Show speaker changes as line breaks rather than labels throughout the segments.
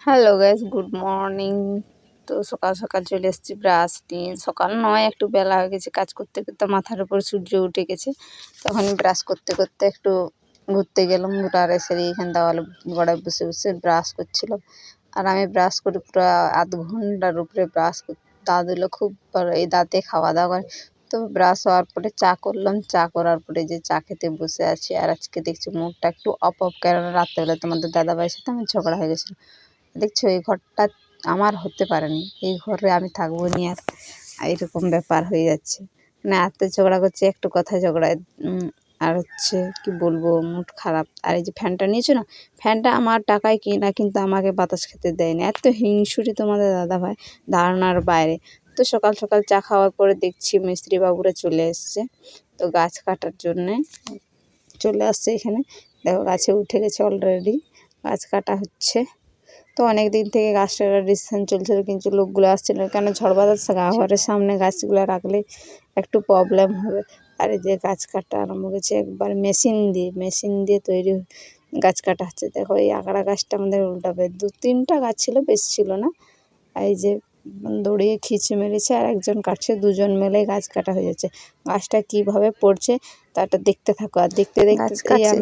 Hello guys, good morning. তো সকাল সকাল চলে এসেছি ব্রাশ নিয়ে। সকাল নয়, একটু বেলা হয়ে গেছে। কাজ করতে করতে মাথার উপর সূর্য উঠে গেছে। তখন ব্রাশ করতে করতে একটু ঘুরতে গেলাম। ঘুরার এসে এখানে দেওয়ালে গড়ায় বসে বসে ব্রাশ করছিলাম। আর আমি ব্রাশ করি পুরো আধ ঘন্টার উপরে ব্রাশ করি। দাঁত হলো খুব এই দাঁতে খাওয়া দাওয়া করে। তো ব্রাশ হওয়ার পরে চা করলাম। চা করার পরে যে চা খেতে বসে আছি। আর আজকে দেখছি মুডটা একটু অফ কেননা রাত্রেবেলা তোমাদের দাদাভাইয়ের সাথে আমার ঝগড়া হয়ে গেছিলো। দেখছো এই ঘরটা আমার হতে পারেনি, এই ঘরে আমি থাকবো নি। আর এরকম ব্যাপার হয়ে যাচ্ছে, মানে এত ঝগড়া করছে, একটু কথা ঝগড়ায় আর হচ্ছে কি বলবো, মুড খারাপ। আর এই যে ফ্যানটা নিয়েছো না, ফ্যানটা আমার টাকায় কিনা, কিন্তু আমাকে বাতাস খেতে দেয়নি। এত হিংসুটি তোমাদের দাদাভাই, ধারণার বাইরে। তো সকাল সকাল চা খাওয়ার পরে দেখছি মিস্ত্রি বাবুরা চলে এসছে। তো গাছ কাটার জন্যে চলে আসছে এখানে। দেখো গাছে উঠে গেছে অলরেডি, গাছ কাটা হচ্ছে। তো অনেক দিন থেকে গাছটার ডিসিশন চলছিল, কিন্তু লোকগুলো আসছিল না, কেন ঝড় বাতাস ঘরের সামনে গাছগুলো রাখলে একটু প্রবলেম হবে। আর এই যে গাছ কাটা আরম্ভ করেছে একবার মেশিন দিয়ে তৈরি গাছ কাটা হচ্ছে। দেখো এই আগড়া গাছটা আমাদের উল্টাবে, 2-3টা গাছ ছিল, বেশি ছিল না। এই যে দড়িয়ে খিঁচে মেরেছে আর একজন কাটছে, দুজন মিলে গাছ কাটা হয়ে যাচ্ছে। গাছটা কিভাবে পড়ছে তাটা দেখতে থাকো। আর দেখতে দেখতে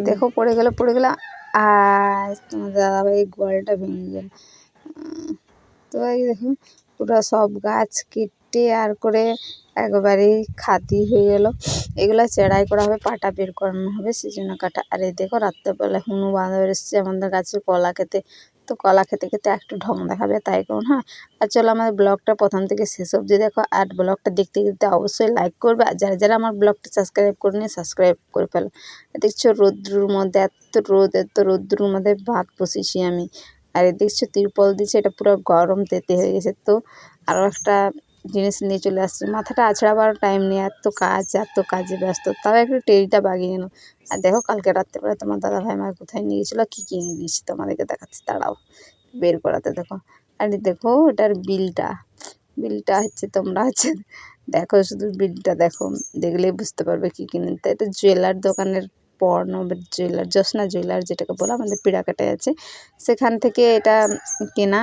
দেখো পড়ে গেল। আর তোমার দাদাভাই গোয়ালটা ভেঙে গেল। তো এই দেখুন পুরো সব গাছ কেটে আর করে একবারেই খাতি হয়ে গেল। এগুলো চেরাই করা হবে, পাটা বের করানো হবে, সেই জন্য কাটা। আর এই দেখো রাত্রেবেলা হুনু বাঁদর এসছে আমাদের গাছের কলা খেতে। তো কলা খেতে খেতে একটু ঢং দেখাবে, তাই করুন। হ্যাঁ, আর চলো আমাদের ব্লগটা প্রথম থেকে শেষ অবধি দেখো। আর ব্লগটা দেখতে দেখতে অবশ্যই লাইক করবে। আর যারা যারা আমার ব্লগটা সাবস্ক্রাইব করে নিয়ে সাবস্ক্রাইব করে ফেলো। দেখছো রৌদ্রুর মধ্যে এত রৌদ্রুর মধ্যে ভাত বসেছি আমি। আর এই দেখছো তিরপল দিচ্ছে, এটা পুরো গরম তেতে হয়ে গেছে। তো আরও একটা জিনিস নিয়ে চলে আসছে, মাথাটা আছড়াবার টাইম নেই, এত কাজে ব্যস্ত। তাও একটু টেরিটা বাগিয়ে নিল। আর দেখো কালকে রাত্রেবেলা তোমার দাদাভাই আমাকে কোথায় নিয়ে গেছিলো, কী কিনে দিয়েছি তোমাদেরকে দেখাচ্ছি, দাঁড়াও বের করাতে। দেখো আর দেখো ওটার বিলটা হচ্ছে, তোমরা হচ্ছে দেখো, শুধু বিলটা দেখো, দেখলেই বুঝতে পারবে কী কিনে দিতে। এটা জুয়েলার দোকানের জ্যোৎস্না জুয়েলার, যেটাকে বলে আমাদের পিড়াকাটায় আছে, সেখান থেকে এটা কেনা।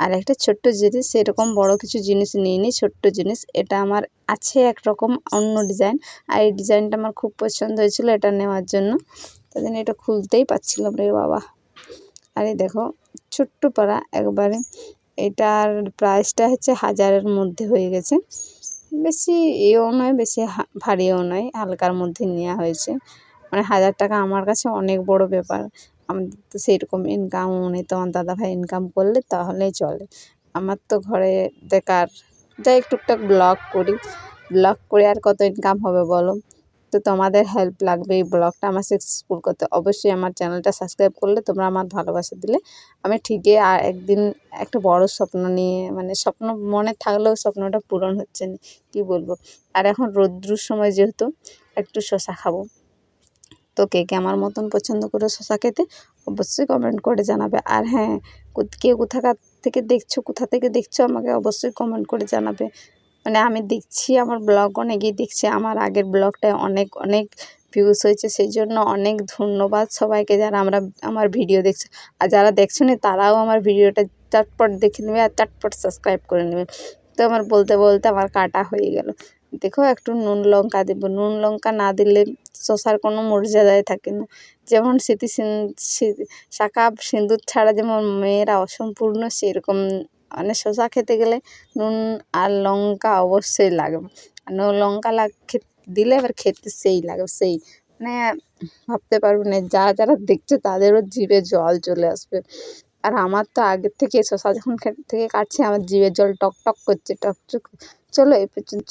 আর একটা ছোট্ট জিনিস, সেরকম বড় কিছু জিনিস নিইনি, ছোট্ট জিনিস। এটা আমার আছে একরকম অন্য ডিজাইন, আর এই ডিজাইনটা আমার খুব পছন্দ হয়েছিল এটা নেওয়ার জন্য। তাই জন্য এটা খুলতেই পারছিলাম রে বাবা। আর এই দেখো ছোট্ট পাড়া একবারে, এটার প্রাইসটা হচ্ছে 1000-এর মধ্যে হয়ে গেছে। বেশি এও নয়, বেশি ভারীও নয়, হালকার মধ্যে নেওয়া হয়েছে। মানে 1000 টাকা আমার কাছে অনেক বড় ব্যাপার। আমাদের তো সেরকম ইনকামও নেই, তোমার দাদাভাই ইনকাম করলে তাহলেই চলে। আমার তো ঘরে বেকার, যাই টুকটাক ব্লগ করি আর কত ইনকাম হবে বলো। তো তোমাদের হেল্প লাগবে এই ব্লগটা আমার সাকসেসফুল করতে। অবশ্যই আমার চ্যানেলটা সাবস্ক্রাইব করলে, তোমরা আমার ভালোবাসা দিলে আমি ঠিকই আর একদিন একটা বড় স্বপ্ন নিয়ে, মানে স্বপ্ন মনে থাকলেও স্বপ্নটা পূরণ হচ্ছে না, কী বলবো। আর এখন রৌদ্রুর সময় যেহেতু একটু শসা খাবো। তো কে কে আমার মতন পছন্দ করে শসা খেতে অবশ্যই কমেন্ট করে জানাবে। আর হ্যাঁ, কে কোথা থেকে দেখছো আমাকে অবশ্যই কমেন্ট করে জানাবে। মানে আমি দেখছি আমার ব্লগ অনেকেই দেখছে, আমার আগের ব্লগটায় অনেক ভিউজ হয়েছে, সেই জন্য অনেক ধন্যবাদ সবাইকে যারা আমার ভিডিও দেখছে। আর যারা দেখছো না তারাও আমার ভিডিওটা চটপট দেখে নেবে আর চটপট সাবস্ক্রাইব করে নেবে। তো আমার বলতে বলতে আমার কাটা হয়ে গেল। দেখো একটু নুন লঙ্কা দেবো, নুন লঙ্কা না দিলে শসার কোনো মর্যাদাই থাকে না। যেমন শাঁখা সিঁদুর ছাড়া যেমন মেয়েরা অসম্পূর্ণ, সেরকম মানে শসা খেতে গেলে নুন আর লঙ্কা অবশ্যই লাগবে। আর নুন লঙ্কা দিলে এবার খেতে সেই লাগে, সেই মানে ভাবতে পারবে না। যারা দেখছো তাদেরও জিভে জল চলে আসবে। আর আমার তো আগের থেকে শসা যখন থেকে কাটছি, আমার জিভে জল টক টক করছে, চলো এই পর্যন্ত।